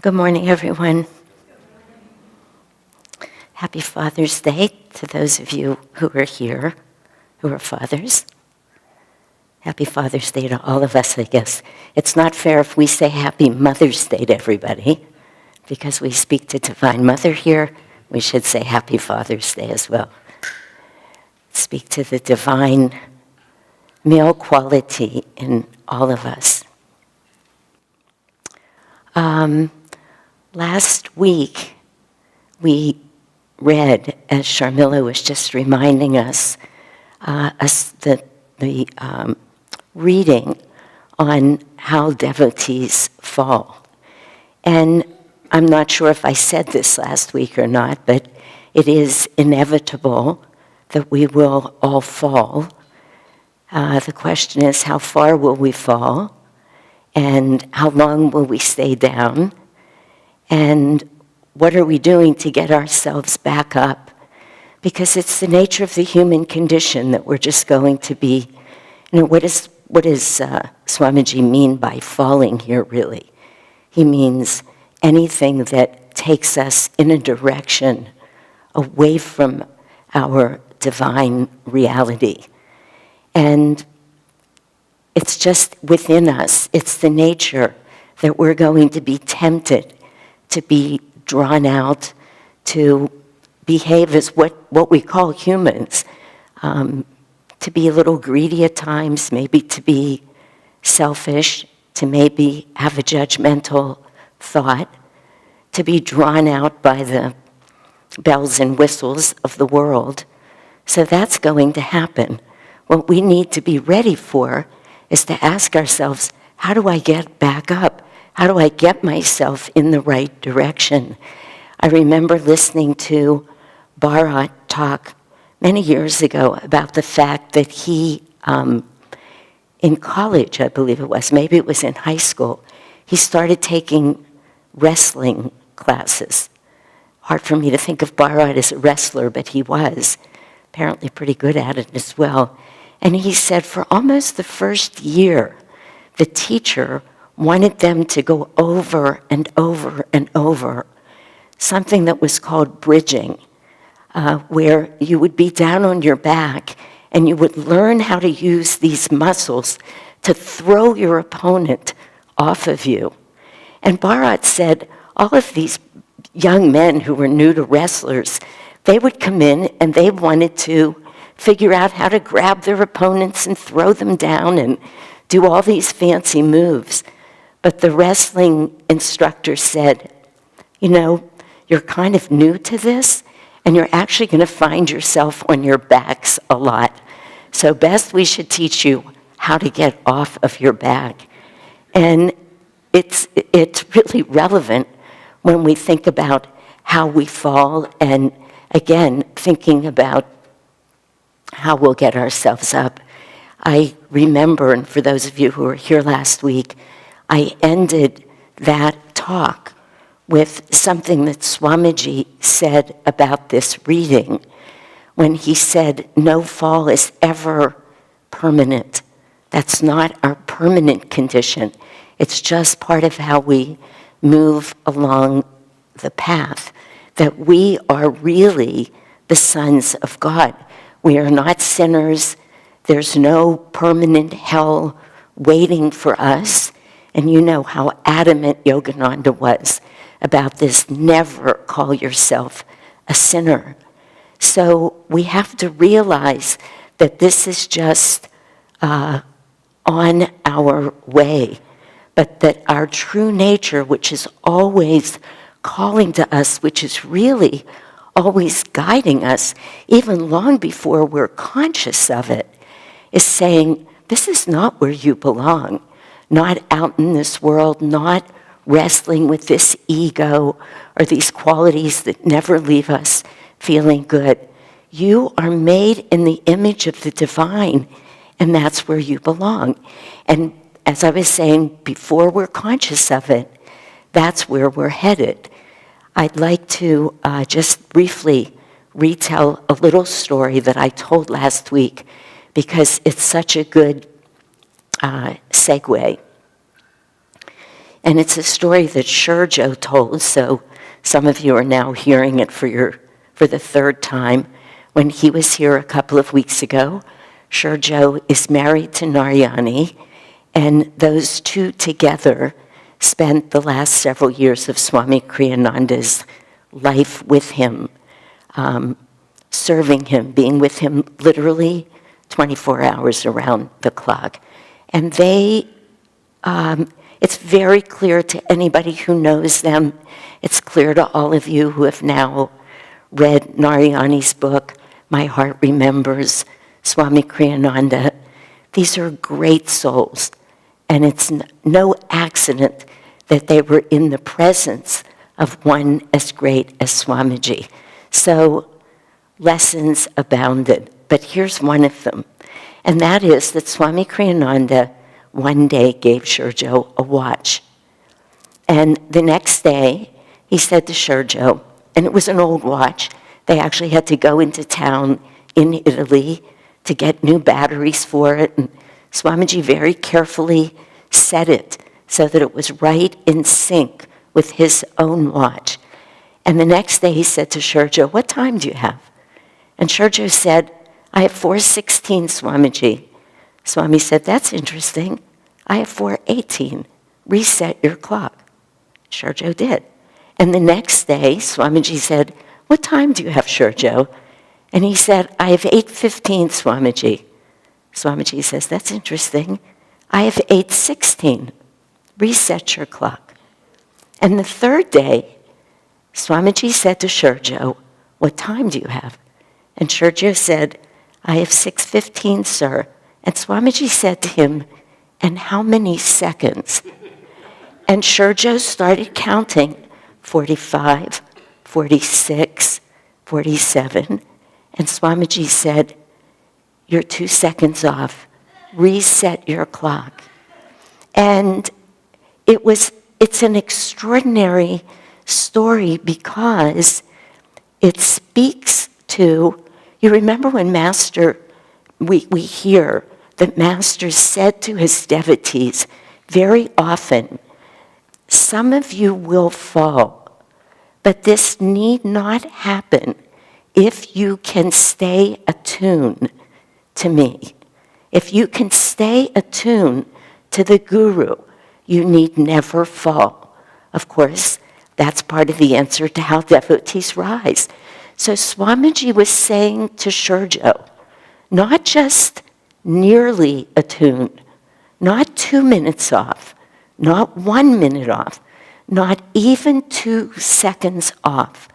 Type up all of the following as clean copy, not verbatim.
Good morning, everyone. Happy Father's Day to those of you who are here, who are fathers. Happy Father's Day to all of us, I guess. It's not fair if we say Happy Mother's Day to everybody, because we speak to Divine Mother here. We should say Happy Father's Day as well. Speak to the divine male quality in all of us. Last week, we read, as Sharmila was just reminding us, the reading on how devotees fall. And I'm not sure if I said this last week or not, but it is inevitable that we will all fall. The question is, how far will we fall? And how long will we stay down? And what are we doing to get ourselves back up? Because it's the nature of the human condition that we're just going to be, what does Swamiji mean by falling here, really? He means anything that takes us in a direction away from our divine reality. And it's just within us. It's the nature that we're going to be tempted to be drawn out, to behave as what we call humans, to be a little greedy at times, maybe to be selfish, to maybe have a judgmental thought, to be drawn out by the bells and whistles of the world. So that's going to happen. What we need to be ready for is to ask ourselves, how do I get back up? How do I get myself in the right direction? I remember listening to Bharat talk many years ago about the fact that he, in college, I believe it was, maybe it was in high school, he started taking wrestling classes. Hard for me to think of Bharat as a wrestler, but he was apparently pretty good at it as well. And he said for almost the first year, the teacher wanted them to go over and over and over something that was called bridging, where you would be down on your back and you would learn how to use these muscles to throw your opponent off of you. And Bharat said all of these young men who were new to wrestlers, they would come in and they wanted to figure out how to grab their opponents and throw them down and do all these fancy moves. But the wrestling instructor said, you're kind of new to this, and you're actually going to find yourself on your backs a lot. So best we should teach you how to get off of your back. And it's really relevant when we think about how we fall, and again, thinking about how we'll get ourselves up. I remember, and for those of you who were here last week, I ended that talk with something that Swamiji said about this reading, when he said, no fall is ever permanent. That's not our permanent condition. It's just part of how we move along the path, that we are really the sons of God. We are not sinners. There's no permanent hell waiting for us. And you know how adamant Yogananda was about this, never call yourself a sinner. So we have to realize that this is just on our way, but that our true nature, which is always calling to us, which is really always guiding us, even long before we're conscious of it, is saying, this is not where you belong. Not out in this world, not wrestling with this ego or these qualities that never leave us feeling good. You are made in the image of the divine, and that's where you belong. And as I was saying, before we're conscious of it, that's where we're headed. I'd like to just briefly retell a little story that I told last week, because it's such a good segue. And it's a story that Shurjo told, so some of you are now hearing it for the third time. When he was here a couple of weeks ago, Shurjo is married to Narayani, and those two together spent the last several years of Swami Kriyananda's life with him, serving him, being with him literally 24 hours around the clock. And they, it's very clear to anybody who knows them, it's clear to all of you who have now read Narayani's book, My Heart Remembers, Swami Kriyananda. These are great souls, and it's no accident that they were in the presence of one as great as Swamiji. So lessons abounded, but here's one of them, and that is that Swami Kriyananda one day gave Shurjo a watch. And the next day, he said to Shurjo, and it was an old watch, they actually had to go into town in Italy to get new batteries for it, and Swamiji very carefully set it so that it was right in sync with his own watch. And the next day he said to Shurjo, what time do you have? And Shurjo said, I have 4:16, Swamiji. Swami said, that's interesting. I have 4:18. Reset your clock. Shurjo did. And the next day, Swamiji said, what time do you have, Shurjo? And he said, I have 8:15, Swamiji. Swamiji says, that's interesting. I have 8:16. Reset your clock. And the third day, Swamiji said to Shurjo, what time do you have? And Shurjo said, I have 6:15, sir. And Swamiji said to him, and how many seconds? And Shurjo started counting 45, 46, 47. And Swamiji said, you're 2 seconds off. Reset your clock. And it's an extraordinary story because it speaks to, you remember when we hear that Master said to his devotees very often, some of you will fall, but this need not happen if you can stay attuned to me. If you can stay attuned to the Guru, you need never fall. Of course, that's part of the answer to how devotees rise. So Swamiji was saying to Shurjo, not just nearly attuned, not 2 minutes off, not 1 minute off, not even 2 seconds off,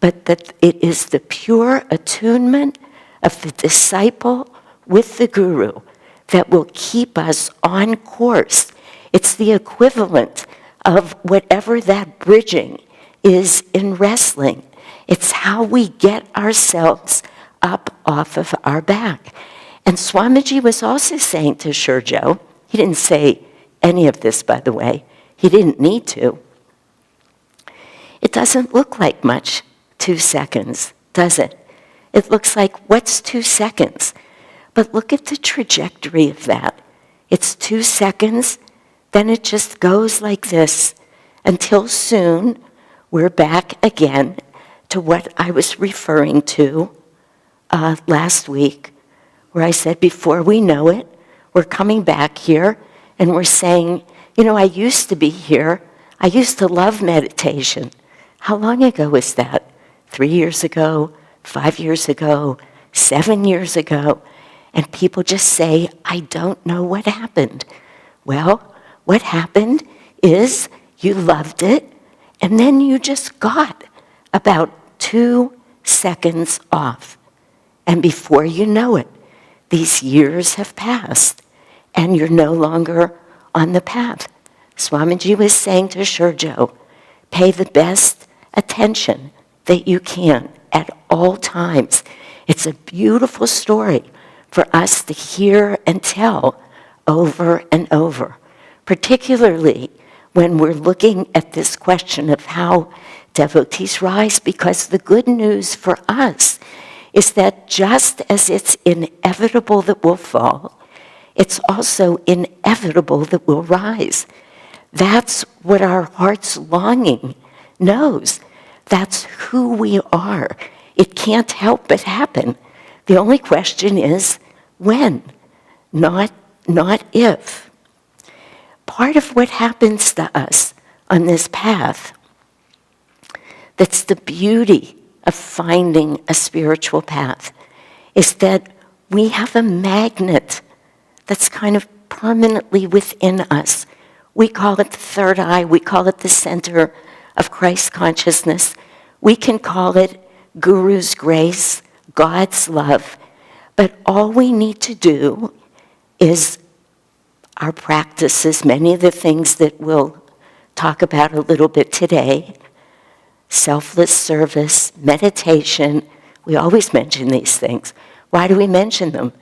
but that it is the pure attunement of the disciple with the Guru that will keep us on course. It's the equivalent of whatever that bridging is in wrestling. It's how we get ourselves up off of our back. And Swamiji was also saying to Shurjo, he didn't say any of this, by the way, he didn't need to. It doesn't look like much, 2 seconds, does it? It looks like, what's 2 seconds? But look at the trajectory of that. It's 2 seconds, then it just goes like this until soon we're back again to what I was referring to last week, where I said before we know it, we're coming back here and we're saying, you know, I used to be here. I used to love meditation. How long ago was that? 3 years ago, 5 years ago, 7 years ago? And people just say, I don't know what happened. Well, what happened is you loved it, and then you just got about 2 seconds off. And before you know it, these years have passed, and you're no longer on the path. Swamiji was saying to Shurjo, pay the best attention that you can at all times. It's a beautiful story for us to hear and tell over and over, particularly when we're looking at this question of how devotees rise, because the good news for us is that just as it's inevitable that we'll fall, it's also inevitable that we'll rise. That's what our heart's longing knows. That's who we are. It can't help but happen. The only question is when, not if. Part of what happens to us on this path, that's the beauty of finding a spiritual path, is that we have a magnet that's kind of permanently within us. We call it the third eye. We call it the center of Christ consciousness. We can call it Guru's grace, God's love. But all we need to do is our practices, many of the things that we'll talk about a little bit today, selfless service, meditation. We always mention these things. Why do we mention them?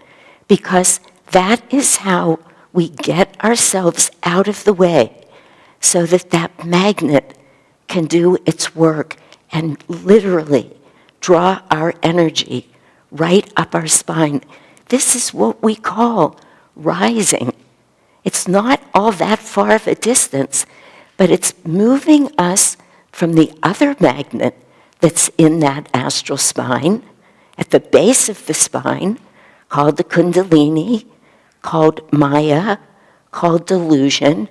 Because that is how we get ourselves out of the way so that that magnet can do its work and literally draw our energy right up our spine. This is what we call rising. It's not all that far of a distance, but it's moving us from the other magnet that's in that astral spine, at the base of the spine, called the Kundalini, called Maya, called delusion,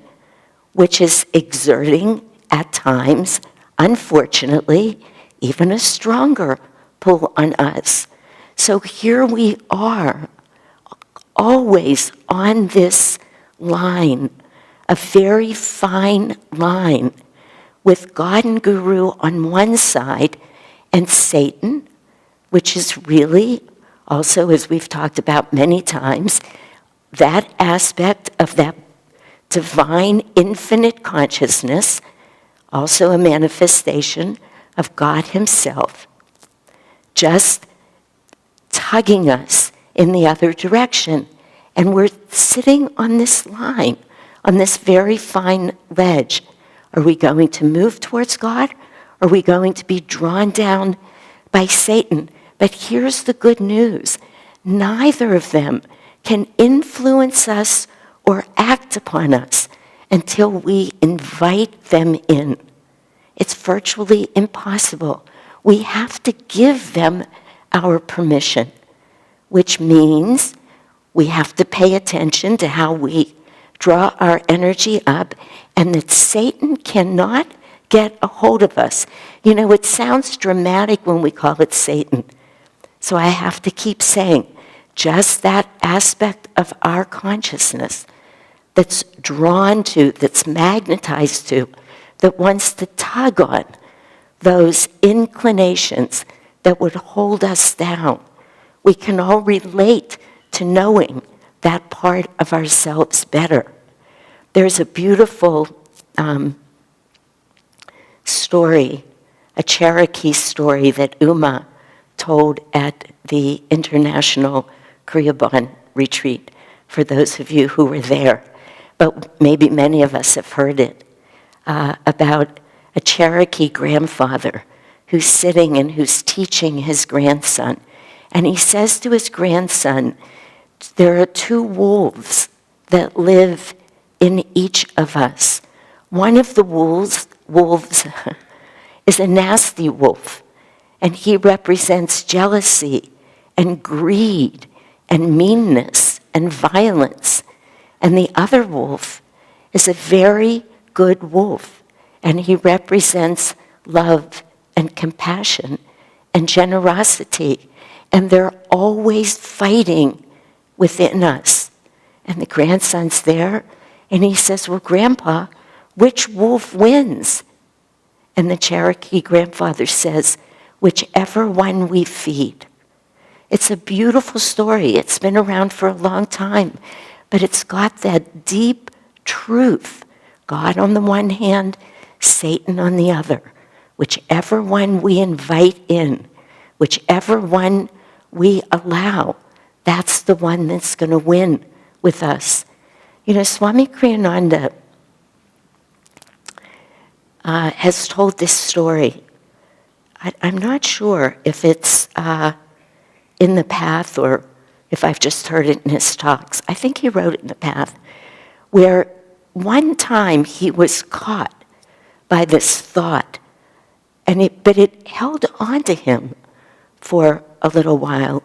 which is exerting at times, unfortunately, even a stronger pull on us. So here we are, always on this line, a very fine line, with God and Guru on one side and Satan, which is really also, as we've talked about many times, that aspect of that divine infinite consciousness, also a manifestation of God himself, just tugging us in the other direction. And we're sitting on this line, on this very fine ledge. Are we going to move towards God? Are we going to be drawn down by Satan? But here's the good news. Neither of them can influence us or act upon us until we invite them in. It's virtually impossible. We have to give them our permission, which means we have to pay attention to how we draw our energy up, and that Satan cannot get a hold of us. You know, it sounds dramatic when we call it Satan. So I have to keep saying, just that aspect of our consciousness that's drawn to, that's magnetized to, that wants to tug on those inclinations that would hold us down. We can all relate to knowing that part of ourselves better. There's a beautiful story, a Cherokee story that Uma told at the International Kriyaban retreat, for those of you who were there. But maybe many of us have heard it, about a Cherokee grandfather who's sitting and who's teaching his grandson. And he says to his grandson, there are two wolves that live in each of us. One of the wolves is a nasty wolf, and he represents jealousy and greed and meanness and violence. And the other wolf is a very good wolf, and he represents love and compassion and generosity. And they're always fighting within us. And the grandson's there, and he says, well, Grandpa, which wolf wins? And the Cherokee grandfather says, whichever one we feed. It's a beautiful story. It's been around for a long time, but it's got that deep truth. God on the one hand, Satan on the other. Whichever one we invite in, whichever one we allow, that's the one that's going to win with us. You know, Swami Kriyananda has told this story. I'm not sure if it's in the Path or if I've just heard it in his talks. I think he wrote it in the Path, where one time he was caught by this thought, but it held on to him for a little while.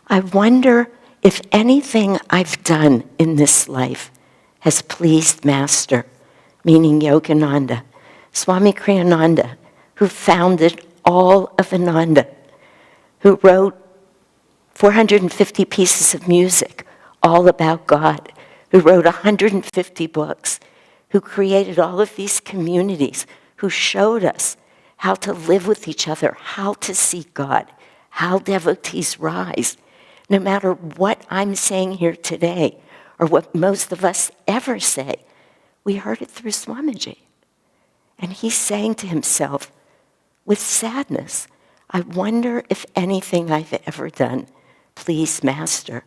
I wonder if anything I've done in this life has pleased Master, meaning Yogananda, Swami Kriyananda, who founded all of Ananda, who wrote 450 pieces of music all about God, who wrote 150 books, who created all of these communities, who showed us how to live with each other, how to seek God, how devotees rise. No matter what I'm saying here today, or what most of us ever say, we heard it through Swamiji. And he's saying to himself, with sadness, I wonder if anything I've ever done pleased Master.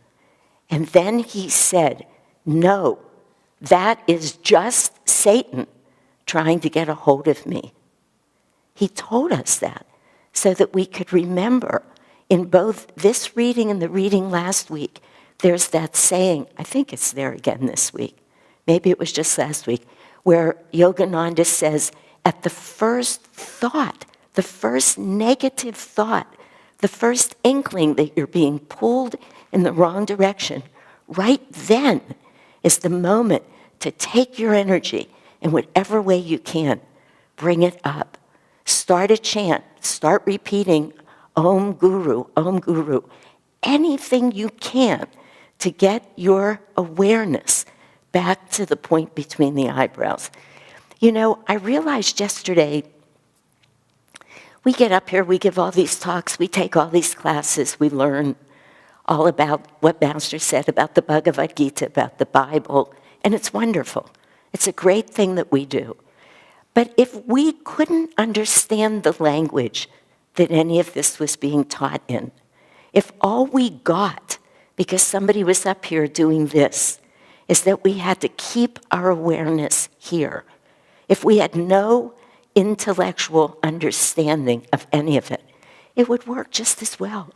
And then he said, no, that is just Satan trying to get a hold of me. He told us that so that we could remember in both this reading and the reading last week, there's that saying, I think it's there again this week, maybe it was just last week, where Yogananda says, at the first thought, the first negative thought, the first inkling that you're being pulled in the wrong direction, right then is the moment to take your energy in whatever way you can, bring it up. Start a chant, start repeating Om Guru, Om Guru. Anything you can to get your awareness back to the point between the eyebrows. You know, I realized yesterday, we get up here, we give all these talks, we take all these classes, we learn all about what Master said about the Bhagavad Gita, about the Bible, and it's wonderful. It's a great thing that we do. But if we couldn't understand the language that any of this was being taught in, if all we got, because somebody was up here doing this, is that we had to keep our awareness here, if we had no intellectual understanding of any of it, it would work just as well.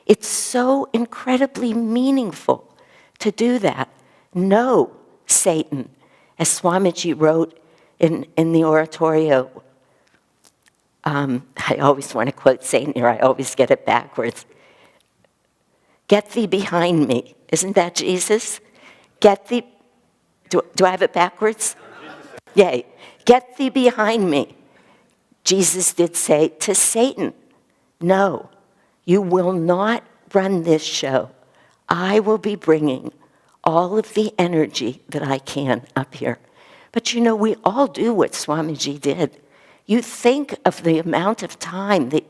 It's so incredibly meaningful to do that. No, Satan, as Swamiji wrote in the oratorio. I always want to quote Satan here. I always get it backwards. Get thee behind me. Isn't that Jesus? Get thee. Do I have it backwards? Yay. Get thee behind me. Jesus did say to Satan, no, you will not run this show. I will be bringing all of the energy that I can up here. But you know, we all do what Swamiji did. You think of the amount of time that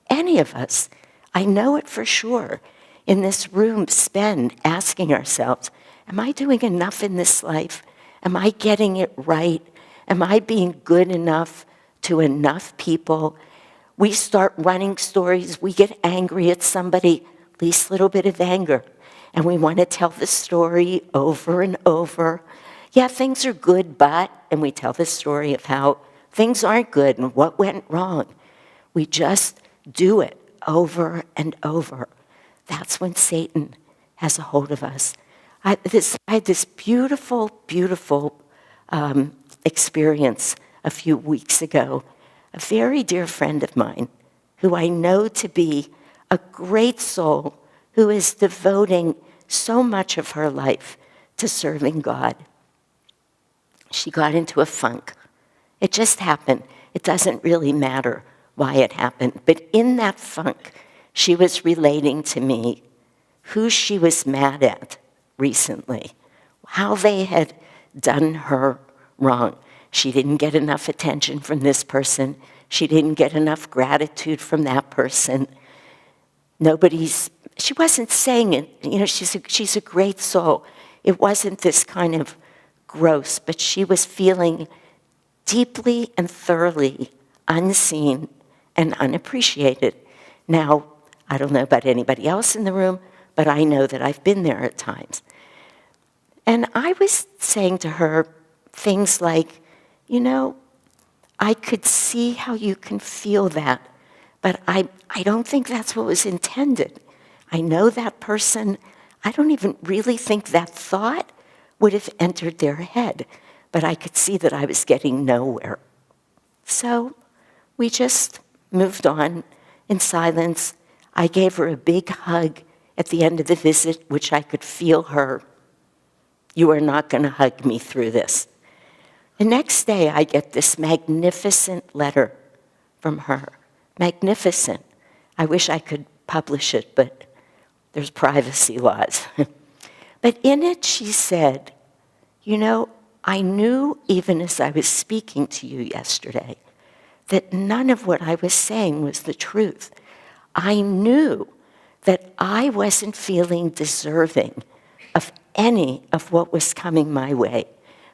any of us, I know it for sure, in this room spend asking ourselves, am I doing enough in this life? Am I getting it right? Am I being good enough to enough people? We start running stories. We get angry at somebody, least little bit of anger. And we want to tell the story over and over. Yeah, things are good, but, and we tell the story of how things aren't good and what went wrong. We just do it over and over. That's when Satan has a hold of us. I had this beautiful, beautiful experience a few weeks ago. A very dear friend of mine, who I know to be a great soul, who is devoting so much of her life to serving God. She got into a funk. It just happened. It doesn't really matter why it happened. But in that funk, she was relating to me who she was mad at recently, how they had done her wrong. She didn't get enough attention from this person. She didn't get enough gratitude from that person. She wasn't saying it. You know, she's a great soul. It wasn't this kind of gross, but she was feeling deeply and thoroughly unseen and unappreciated. Now, I don't know about anybody else in the room, but I know that I've been there at times. And I was saying to her things like, you know, I could see how you can feel that, but I don't think that's what was intended. I know that person. I don't even really think that thought would have entered their head. but I could see that I was getting nowhere. So we just moved on in silence. I gave her a big hug at the end of the visit, which I could feel her, "You are not going to hug me through this." The next day, I get this magnificent letter from her. Magnificent. I wish I could publish it, but there's privacy laws. But in it, she said, "You know, I knew even as I was speaking to you yesterday that none of what I was saying was the truth. I knew that I wasn't feeling deserving of any of what was coming my way.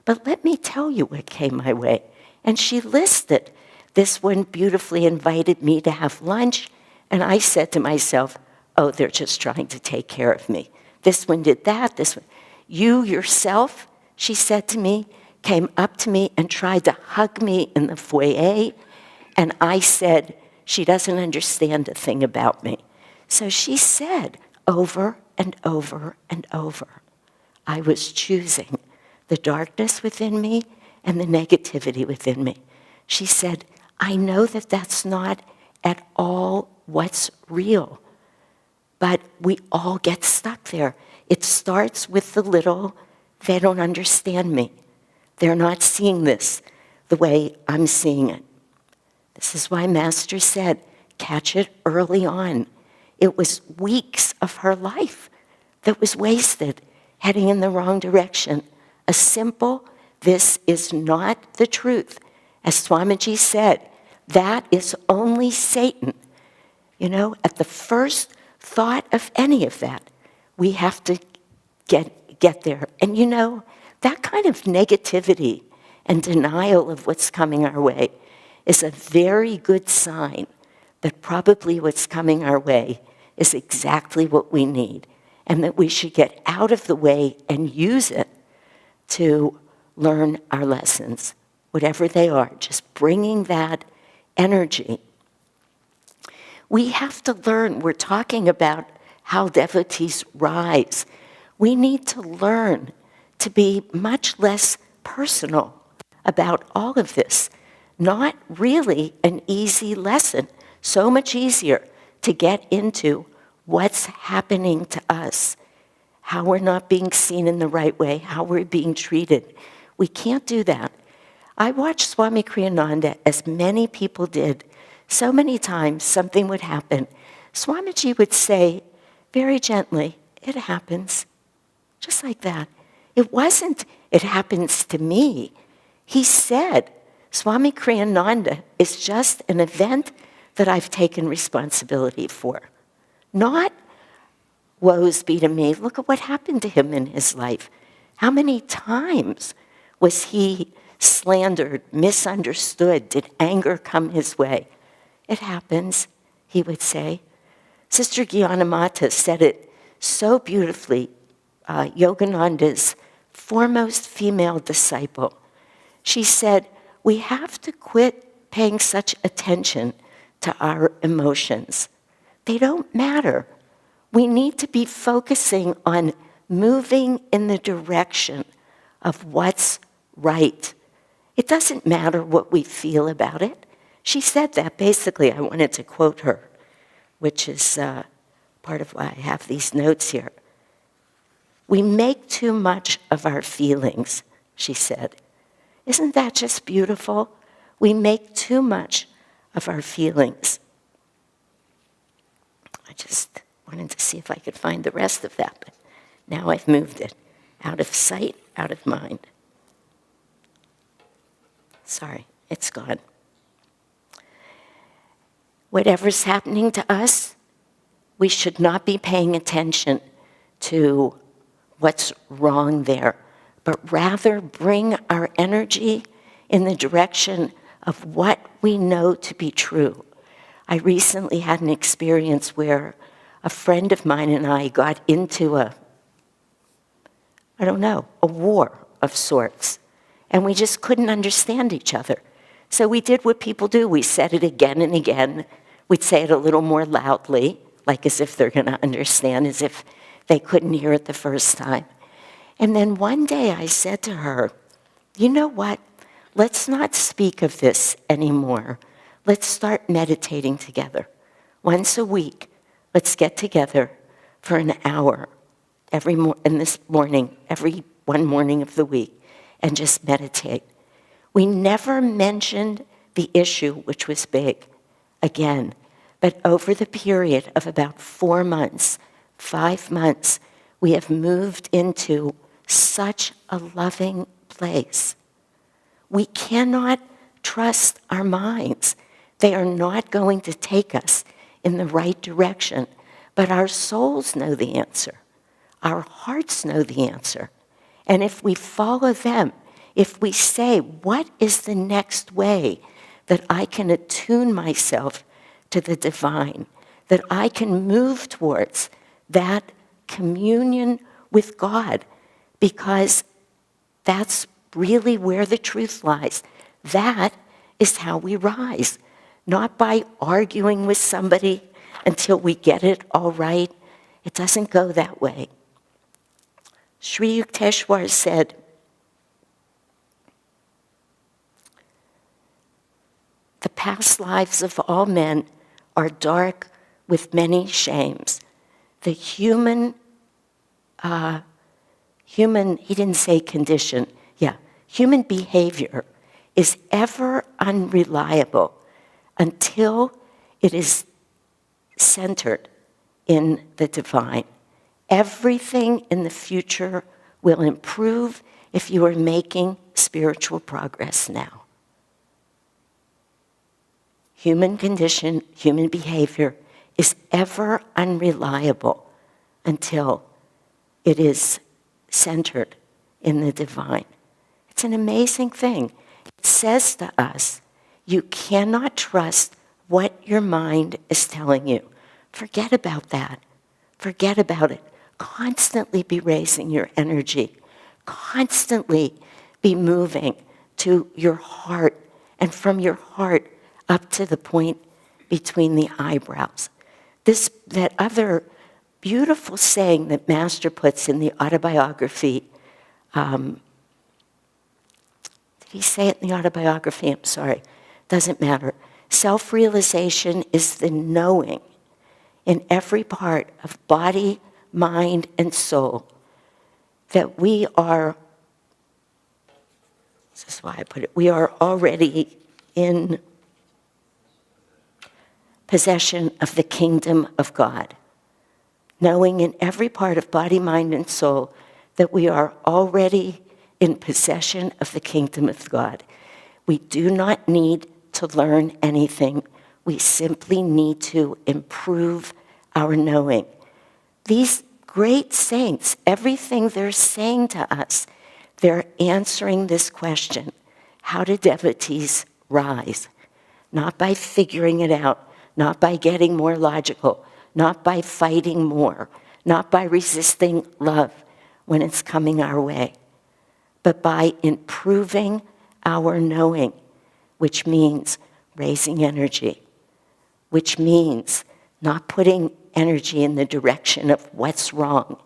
But let me tell you what came my way." And she listed. This one beautifully invited me to have lunch, and I said to myself, "Oh, they're just trying to take care of me." This one did that, this one. "You yourself," she said to me, came up to me and tried to hug me in the foyer, and I said, "She doesn't understand a thing about me." So she said over and over and over, I was choosing the darkness within me and the negativity within me. She said, "I know that that's not at all what's real, but we all get stuck there. It starts with the little, they don't understand me. They're not seeing this the way I'm seeing it." This is why Master said, catch it early on. It was weeks of her life that was wasted, heading in the wrong direction. A simple, "This is not the truth." As Swamiji said, that is only Satan. You know, at the first thought of any of that, we have to get there. And you know, that kind of negativity and denial of what's coming our way is a very good sign that probably what's coming our way is exactly what we need, and that we should get out of the way and use it to learn our lessons, whatever they are, just bringing that energy. We have to learn. We're talking about how devotees rise. We need to learn to be much less personal about all of this. Not really an easy lesson. So much easier to get into what's happening to us, how we're not being seen in the right way, how we're being treated. We can't do that. I watched Swami Kriyananda, as many people did. So many times something would happen. Swamiji would say very gently, "It happens," just like that. It wasn't, "It happens to me." He said, "Swami Kriyananda is just an event that I've taken responsibility for." Not, "Woes be to me, look at what happened to him in his life." How many times was he slandered, misunderstood? Did anger come his way? "It happens," he would say. Sister Gyanamata said it so beautifully, Yogananda's foremost female disciple. She said, "We have to quit paying such attention to our emotions. They don't matter. We need to be focusing on moving in the direction of what's right. It doesn't matter what we feel about it." She said that basically. I wanted to quote her, which is part of why I have these notes here. "We make too much of our feelings," she said. Isn't that just beautiful? We make too much of our feelings. I just wanted to see if I could find the rest of that, but now I've moved it. Out of sight, out of mind. Sorry, it's gone. Whatever's happening to us, we should not be paying attention to what's wrong there, but rather bring our energy in the direction of what we know to be true. I recently had an experience where a friend of mine and I got into a war of sorts, and we just couldn't understand each other. So we did what people do. We said it again and again. We'd say it a little more loudly, like as if they're going to understand, as if they couldn't hear it the first time. And then one day I said to her, you know what? Let's not speak of this anymore. Let's start meditating together. Once a week, let's get together for an hour every one morning of the week, and just meditate. We never mentioned the issue, which was big, again. But over the period of about 4 months, 5 months, we have moved into such a loving place. We cannot trust our minds. They are not going to take us in the right direction. But our souls know the answer. Our hearts know the answer. And if we follow them, if we say, what is the next way that I can attune myself to the divine, that I can move towards that communion with God, because that's really where the truth lies. That is how we rise, not by arguing with somebody until we get it all right. It doesn't go that way. Sri Yukteswar said, the past lives of all men are dark with many shames. The human, he didn't say condition, human behavior is ever unreliable until it is centered in the divine. Everything in the future will improve if you are making spiritual progress now. Human condition, human behavior is ever unreliable until it is centered in the divine. It's an amazing thing. It says to us, you cannot trust what your mind is telling you. Forget about that. Forget about it. Constantly be raising your energy. Constantly be moving to your heart, and from your heart up to the point between the eyebrows. That other beautiful saying that Master puts in the autobiography, did he say it in the autobiography? I'm sorry. Doesn't matter. Self-realization is the knowing in every part of body, mind, and soul that we are, this is why I put it, we are already in possession of the kingdom of God. Knowing in every part of body, mind, and soul that we are already in possession of the kingdom of God. We do not need to learn anything. We simply need to improve our knowing. These great saints, everything they're saying to us, they're answering this question: how do devotees rise? Not by figuring it out, not by getting more logical, not by fighting more, not by resisting love when it's coming our way, but by improving our knowing, which means raising energy, which means not putting energy in the direction of what's wrong.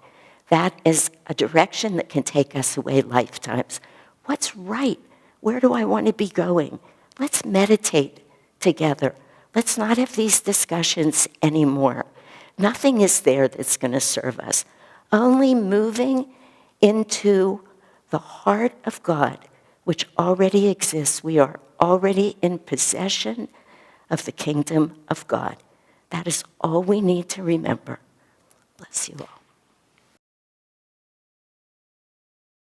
That is a direction that can take us away lifetimes. What's right? Where do I want to be going? Let's meditate together. Let's not have these discussions anymore. Nothing is there that's going to serve us. Only moving into the heart of God, which already exists. We are already in possession of the kingdom of God. That is all we need to remember. Bless you all.